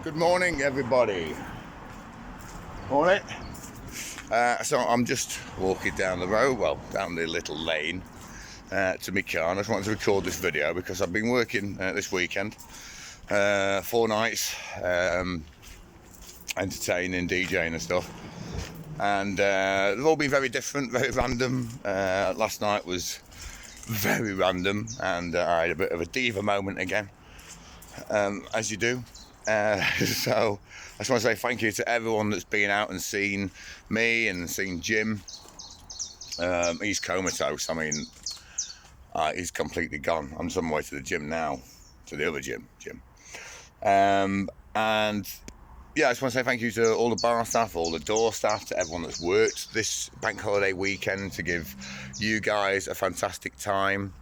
Good morning, everybody. Morning. So I'm just walking down the road, well, down the little lane to my car. And I just wanted to record this video because I've been working this weekend, 4 nights, entertaining, DJing and stuff. And they've all been very different, very random. Last night was very random, and I had a bit of a diva moment again, as you do. So I just want to say thank you to everyone that's been out and seen me and seen Jim. He's comatose. I mean, he's completely gone. I'm just on my way to the gym now, to the other gym. And yeah, I just want to say thank you to all the bar staff, all the door staff, to everyone that's worked this bank holiday weekend to give you guys a fantastic time.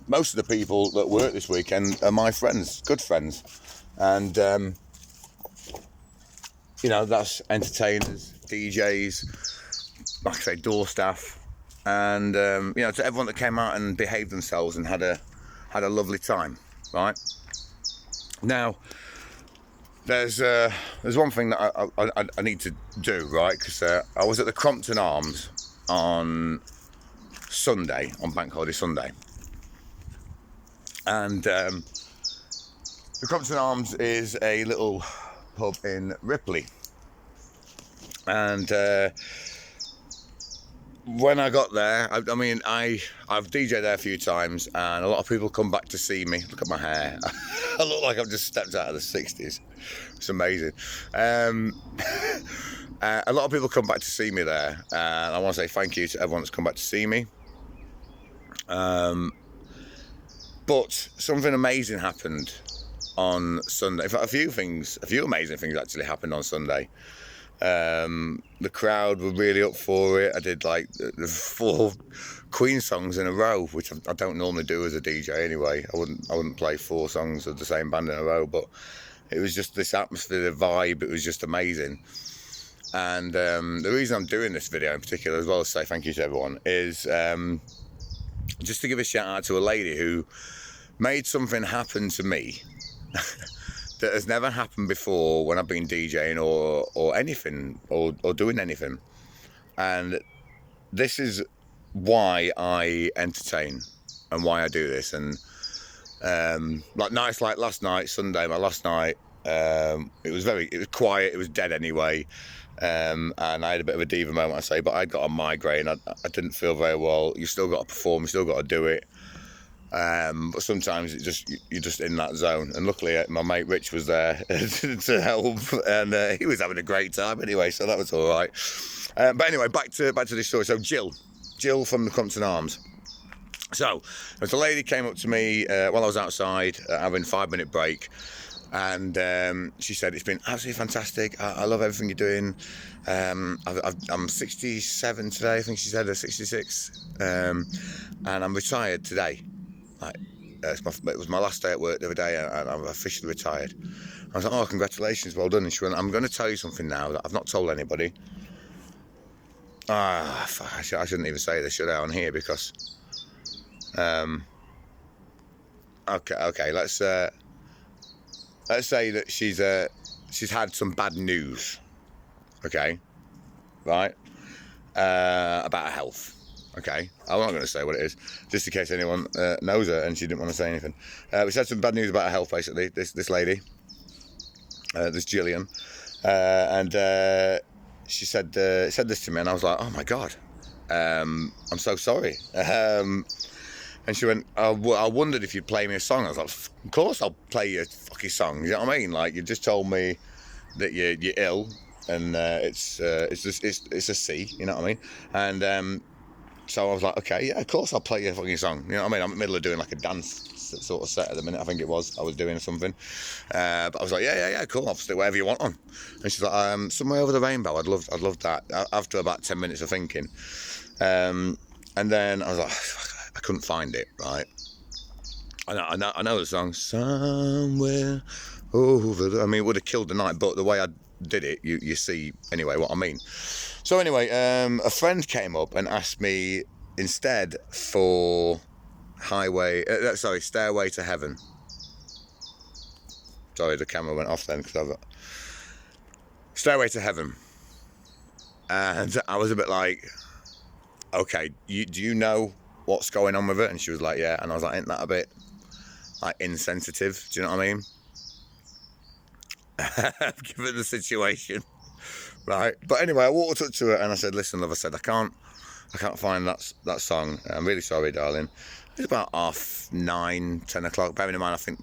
Most of the people that work this weekend are my friends, good friends. And, you know, that's entertainers, DJs, like I say, door staff. And, you know, to everyone that came out and behaved themselves and had a lovely time, right? Now, there's one thing that I need to do, right? Because I was at the Crompton Arms on Sunday, on Bank Holiday Sunday. And the Crompton Arms is a little pub in Ripley. And when I got there, I mean, I've DJed there a few times, and a lot of people come back to see me. Look at my hair. I look like I've just stepped out of the 60s. It's amazing. A lot of people come back to see me there, and I want to say thank you to everyone that's come back to see me. But something amazing happened on Sunday. In fact, a few amazing things actually happened on Sunday. The crowd were really up for it. I did like the 4 Queen songs in a row, which I don't normally do as a DJ anyway. I wouldn't play 4 songs of the same band in a row, but it was just this atmosphere, the vibe. It was just amazing. And the reason I'm doing this video in particular, as well as say thank you to everyone, is just to give a shout out to a lady who made something happen to me that has never happened before when I've been DJing or anything or doing anything. And this is why I entertain and why I do this. And like nights like last night, Sunday, my last night, it was quiet, it was dead anyway. And I had a bit of a diva moment, I say, but I got a migraine. I didn't feel very well. You still got to perform, you still got to do it. But sometimes you're just in that zone. And luckily, my mate Rich was there to help, and he was having a great time anyway, so that was all right. But anyway, back to this story. So Jill from the Crompton Arms. So there's a lady came up to me while I was outside having a 5-minute break. And she said, it's been absolutely fantastic. I love everything you're doing. I'm 67 today, I think she said, or 66. And I'm retired today. It was my last day at work the other day, and I'm officially retired. I was like, oh, congratulations, well done. And she went, I'm going to tell you something now that I've not told anybody. I shouldn't even say this, should I, on here, because... Okay, let's say that she's had some bad news, okay, right, about her health, okay. I'm not going to say what it is, just in case anyone knows her and she didn't want to say anything. She had some bad news about her health, basically, this lady, this Gillian, and she said this to me, and I was like, oh my God, I'm so sorry. And she went, I wondered if you'd play me a song. I was like, of course I'll play you a fucking song. You know what I mean? Like, you just told me that you're ill, and it's a C. You know what I mean? And so I was like, okay, yeah, of course I'll play you a fucking song. You know what I mean? I'm in the middle of doing like a dance sort of set at the minute. I think I was doing something. But I was like, yeah, cool. I'll stick whatever you want on. And she's like, Somewhere Over the Rainbow. I'd love that. After about 10 minutes of thinking, and then I was like, I couldn't find it, right? I know the song, Somewhere Over the... I mean, it would have killed the night, but the way I did it, you see anyway what I mean. So anyway, a friend came up and asked me instead for Stairway to Heaven. Sorry, the camera went off then because I've got Stairway to Heaven. And I was a bit like, okay, do you know what's going on with it? And she was like, yeah. And I was like, ain't that a bit like insensitive? Do you know what I mean? Given the situation, right? But anyway, I walked up to her and I said, listen, love, I said, I can't find that song. I'm really sorry, darling. It was about 9:30, 10 o'clock. Bearing in mind, I think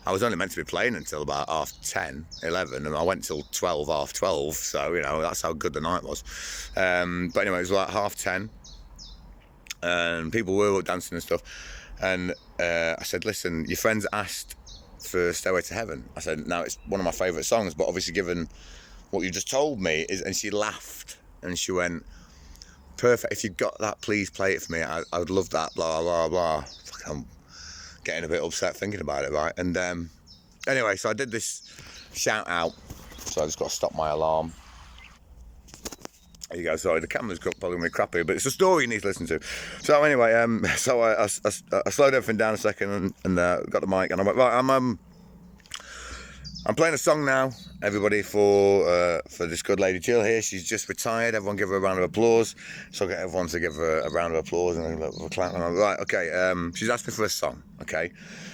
I was only meant to be playing until about 10:30, 11, and I went till 12:30. So, you know, that's how good the night was. But anyway, it was like 10:30, and people were dancing and stuff. And I said, listen, your friends asked for Stairway to Heaven. I said, now it's one of my favourite songs, but obviously given what you just told me, and she laughed, and she went, perfect, if you've got that, please play it for me. I would love that, blah, blah, blah. I'm getting a bit upset thinking about it, right? And anyway, so I did this shout out, so I just got to stop my alarm. There you go. Sorry, the camera's probably going to be crappy, but it's a story you need to listen to. So anyway, so I slowed everything down a second and got the mic, and I went, right, I'm playing a song now, everybody, for this good lady Jill here. She's just retired. Everyone give her a round of applause. So I'll get everyone to give her a round of applause and a clap. And I'm like, right, okay, she's asked me for a song, okay?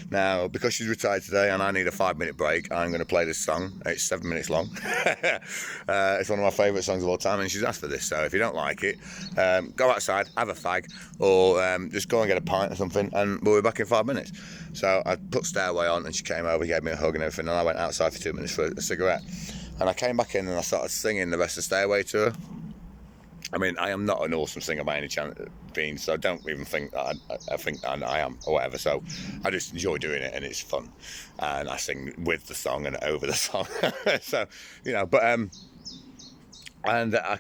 Now, because she's retired today and I need a 5-minute break, I'm going to play this song. It's 7 minutes long. It's one of my favourite songs of all time, and she's asked for this. So if you don't like it, go outside, have a fag, or just go and get a pint or something, and we'll be back in 5 minutes. So I put Stairway on, and she came over, gave me a hug and everything, and I went outside for 2 minutes for a cigarette. And I came back in and I started singing the rest of Stairway to her. I mean, I am not an awesome singer by any chance, Bean, so I don't even think that I think that I am, or whatever. So I just enjoy doing it, and it's fun. And I sing with the song and over the song. So, you know, but, and I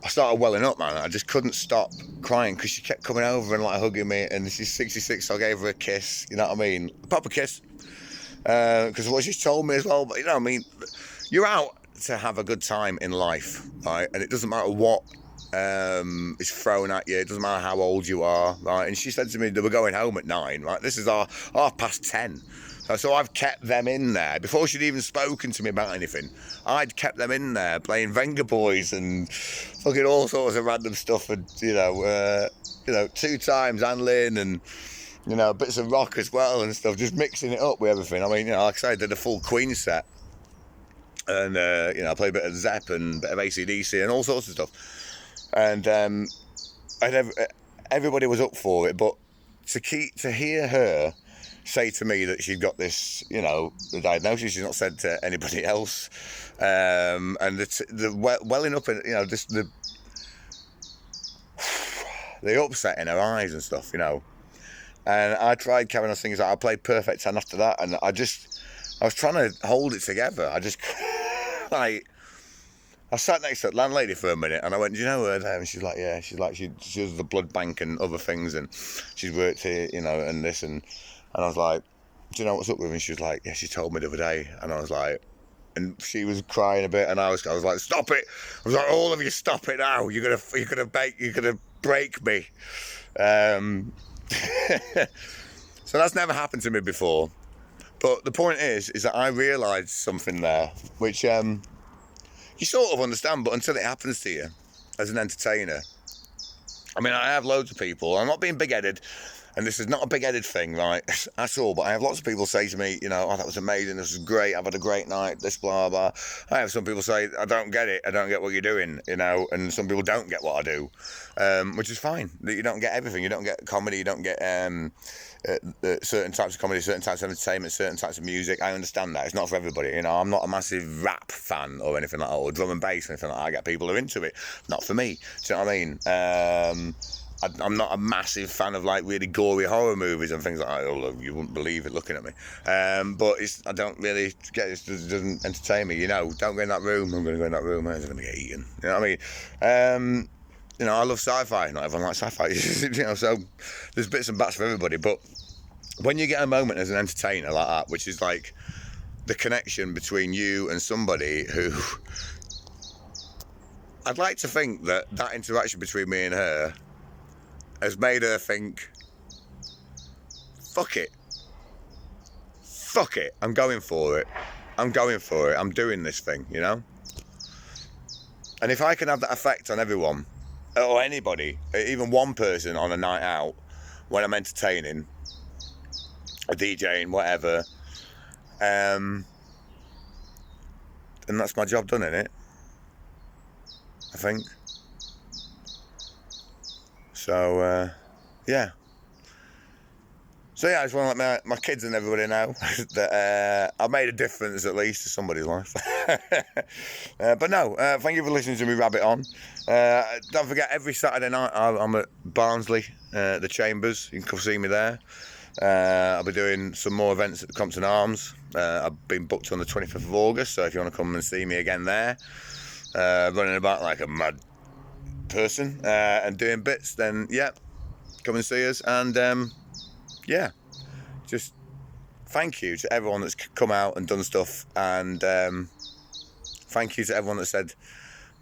started welling up, man. I just couldn't stop crying because she kept coming over and like hugging me, and she's 66, so I gave her a kiss, you know what I mean? A proper kiss. Because what she's told me as well, but you know what I mean? You're out to have a good time in life, right? And it doesn't matter what is thrown at you, it doesn't matter how old you are, right? And she said to me they were going home at 9, right? This is our 10:30. So I've kept them in there before she'd even spoken to me about anything. I'd kept them in there playing Venga Boys and fucking all sorts of random stuff, and you know, 2 times Anne Lynn and you know bits of rock as well and stuff, just mixing it up with everything. I mean, you know, like I say, I did a full Queen set, and you know, I played a bit of Zepp and a bit of AC/DC and all sorts of stuff, and everybody was up for it. But to hear her say to me that she'd got this, you know, the diagnosis, she's not said to anybody else, and the welling up in, you know, just the upset in her eyes and stuff, you know. And I tried carrying on singing, I played Perfect 10 after that, and I was trying to hold it together. I just, like, I sat next to that landlady for a minute, and I went, do you know her there? And she's like, yeah. She's like, she does the blood bank and other things, and she's worked here, you know, and this, and I was like, do you know what's up with her? And she was like, yeah, she told me the other day. And I was like, and she was crying a bit, and I was like, stop it. I was like, all of you, stop it now. You're gonna break me. So that's never happened to me before. But the point is that I realised something there, which you sort of understand, but until it happens to you as an entertainer. I mean, I have loads of people. I'm not being big-headed, and this is not a big-headed thing, right, at all, but I have lots of people say to me, you know, oh, that was amazing, this was great, I've had a great night, this, blah, blah. I have some people say, I don't get it, I don't get what you're doing, you know, and some people don't get what I do, which is fine. You don't get everything. You don't get comedy, you don't get certain types of comedy, certain types of entertainment, certain types of music. I understand that. It's not for everybody, you know. I'm not a massive rap fan or anything like that, or drum and bass or anything like that. I get people who are into it. Not for me. Do you know what I mean? I'm not a massive fan of like really gory horror movies and things like that. Although you wouldn't believe it looking at me. But I don't really get it. It doesn't entertain me. You know, don't go in that room. I'm going to go in that room. I'm going to get eaten. You know what I mean? You know, I love sci-fi. Not everyone likes sci-fi. You know, so there's bits and bats for everybody. But when you get a moment as an entertainer like that, which is like the connection between you and somebody who, I'd like to think that interaction between me and her has made her think, fuck fuck it, I'm going for it. I'm doing this thing, you know? And if I can have that effect on everyone, or anybody, even one person on a night out, when I'm entertaining, or DJing, whatever, then that's my job done, innit? I think. So, yeah. So yeah, I just want to let my kids and everybody know that I've made a difference at least to somebody's life. But no, thank you for listening to me rabbit on. Don't forget, every Saturday night I'm at Barnsley, the Chambers. You can come see me there. I'll be doing some more events at the Compton Arms. I've been booked on the 25th of August, so if you want to come and see me again there, running about like a mad person and doing bits, then yeah, come and see us. And yeah, just thank you to everyone that's come out and done stuff, and thank you to everyone that said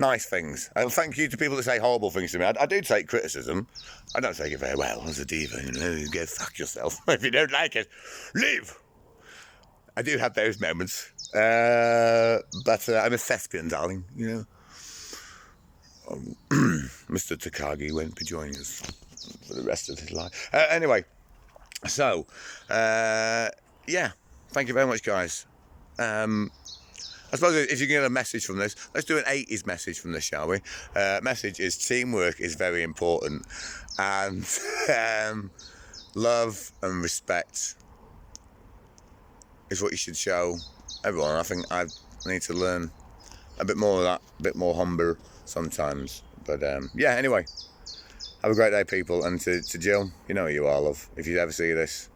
nice things, and thank you to people that say horrible things to me. I do take criticism. I don't take it very well as a diva, you know. You go fuck yourself. If you don't like it, leave. I do have those moments, but I'm a thespian, darling, you know. Mr. Takagi won't be joining us for the rest of his life. Anyway, so, yeah, thank you very much, guys. I suppose if you can get a message from this, let's do an 80s message from this, shall we? Message is teamwork is very important, and love and respect is what you should show everyone. I think I need to learn a bit more of that, a bit more humble sometimes. But yeah, anyway, have a great day, people. And to Jill, you know who you are, love. If you ever see this,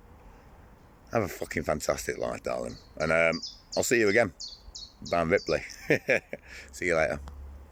have a fucking fantastic life, darling. And I'll see you again. Van Ripley. See you later.